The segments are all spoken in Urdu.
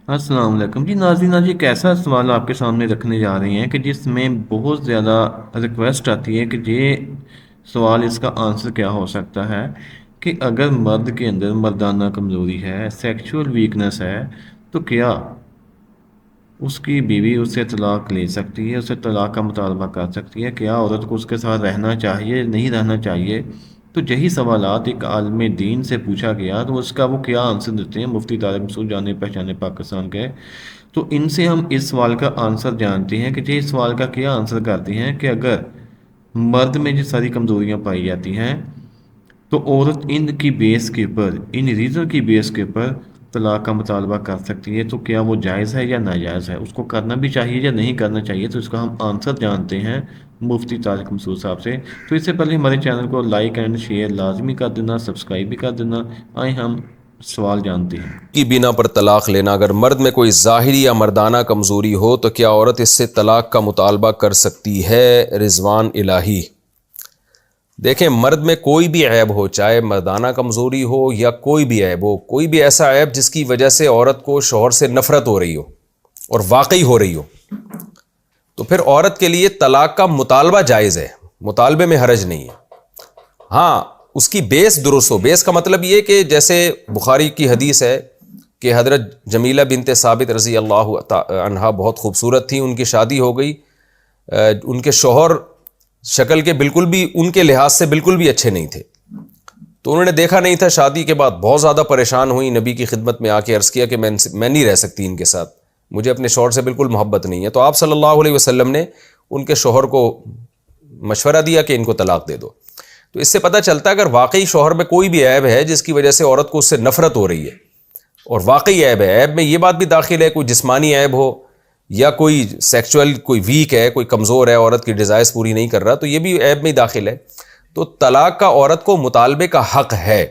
السلام علیکم جی ناظرین، آج ایک ایسا سوال آپ کے سامنے رکھنے جا رہے ہیں کہ جس میں بہت زیادہ ریکویسٹ آتی ہے کہ یہ سوال اس کا آنسر کیا ہو سکتا ہے کہ اگر مرد کے اندر مردانہ کمزوری ہے، سیکچول ویکنس ہے، تو کیا اس کی بیوی اس سے طلاق لے سکتی ہے، اس سے طلاق کا مطالبہ کر سکتی ہے؟ کیا عورت کو اس کے ساتھ رہنا چاہیے، نہیں رہنا چاہیے؟ تو یہی سوالات ایک عالم دین سے پوچھا گیا تو اس کا وہ کیا آنسر دیتے ہیں، مفتی طارق مسعود جانے پہچانے پاکستان کے. تو ان سے ہم اس سوال کا آنسر جانتے ہیں کہ یہ اس سوال کا کیا آنسر کرتے ہیں کہ اگر مرد میں جو ساری کمزوریاں پائی جاتی ہیں تو عورت ان کی بیس کے اوپر، ان ریزن کی بیس کے اوپر طلاق کا مطالبہ کر سکتی ہے. تو کیا وہ جائز ہے یا ناجائز ہے، اس کو کرنا بھی چاہیے یا نہیں کرنا چاہیے؟ تو اس کا ہم آنسر جانتے ہیں مفتی طارق مسعود صاحب سے. تو اس سے پہلے ہمارے چینل کو لائک اینڈ شیئر لازمی کر دینا، سبسکرائب بھی کر دینا. آئیں ہم سوال جانتے ہیں. کی بنا پر طلاق لینا، اگر مرد میں کوئی ظاہری یا مردانہ کمزوری ہو تو کیا عورت اس سے طلاق کا مطالبہ کر سکتی ہے؟ رضوان الہی. دیکھیں، مرد میں کوئی بھی عیب ہو، چاہے مردانہ کمزوری ہو یا کوئی بھی عیب ہو، کوئی بھی ایسا عیب جس کی وجہ سے عورت کو شوہر سے نفرت ہو رہی ہو اور واقعی ہو رہی ہو، تو پھر عورت کے لیے طلاق کا مطالبہ جائز ہے، مطالبے میں حرج نہیں ہے. ہاں، اس کی بیس درست ہو. بیس کا مطلب یہ کہ جیسے بخاری کی حدیث ہے کہ حضرت جمیلہ بنت ثابت رضی اللہ عنہا بہت خوبصورت تھی، ان کی شادی ہو گئی، ان کے شوہر شکل کے بالکل بھی ان کے لحاظ سے بالکل بھی اچھے نہیں تھے، تو انہوں نے دیکھا نہیں تھا. شادی کے بعد بہت زیادہ پریشان ہوئی، نبی کی خدمت میں آ کے عرض کیا کہ میں نہیں رہ سکتی ان کے ساتھ، مجھے اپنے شوہر سے بالکل محبت نہیں ہے. تو آپ صلی اللہ علیہ وسلم نے ان کے شوہر کو مشورہ دیا کہ ان کو طلاق دے دو. تو اس سے پتہ چلتا ہے اگر واقعی شوہر میں کوئی بھی عیب ہے جس کی وجہ سے عورت کو اس سے نفرت ہو رہی ہے، اور واقعی عیب ہے، عیب میں یہ بات بھی داخل ہے کوئی جسمانی عیب ہو یا کوئی سیکچول کوئی ویک ہے، کوئی کمزور ہے، عورت کی ڈیزائرز پوری نہیں کر رہا، تو یہ بھی عیب میں ہی داخل ہے. تو طلاق کا عورت کو مطالبے کا حق ہے.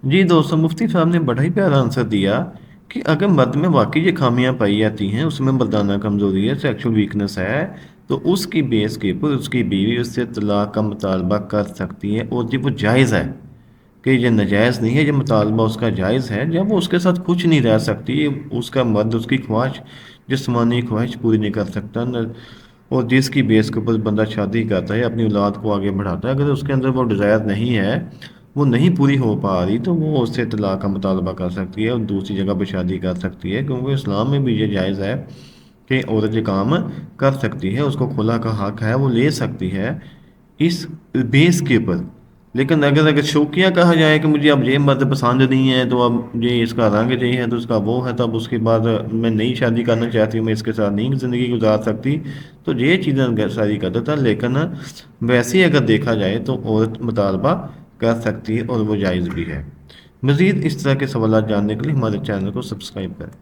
جی دوستو، مفتی صاحب نے بڑا ہی پیارا آنسر دیا کہ اگر مرد میں واقعی یہ خامیاں پائی جاتی ہیں، اس میں مردانہ کمزوری ہے، سیکشل ویکنس ہے، تو اس کی بیس کے اوپر اس کی بیوی اس سے طلاق کا مطالبہ کر سکتی ہے. اور جب وہ جائز ہے کہ یہ ناجائز نہیں ہے، یہ مطالبہ اس کا جائز ہے، جب وہ اس کے ساتھ کچھ نہیں رہ سکتی، اس کا مرد اس کی خواہش، جسمانی خواہش پوری نہیں کر سکتا، اور جس کی بیس کے اوپر بندہ شادی کرتا ہے، اپنی اولاد کو آگے بڑھاتا ہے، اگر اس کے اندر وہ ڈیزائر نہیں ہے، وہ نہیں پوری ہو پا رہی، تو وہ اس سے طلاق کا مطالبہ کر سکتی ہے اور دوسری جگہ پہ شادی کر سکتی ہے. کیونکہ اسلام میں بھی یہ جائز ہے کہ عورت یہ کام کر سکتی ہے، اس کو خلا کا حق ہے، وہ لے سکتی ہے اس بیس کے اوپر. لیکن اگر شوقیہ کہا جائے کہ مجھے اب یہ مرد پسند نہیں ہے، تو اب یہ اس کا رنگ چاہیے ہے، تو اس کا وہ ہے، تو اب اس کے بعد میں نئی شادی کرنا چاہتی ہوں، میں اس کے ساتھ نہیں زندگی گزار سکتی، تو یہ چیزیں ساری کر دیتا. لیکن ویسے ہی اگر دیکھا جائے تو عورت مطالبہ کر سکتی ہے اور وہ جائز بھی ہے. مزید اس طرح کے سوالات جاننے کے لیے ہمارے چینل کو سبسکرائب کریں.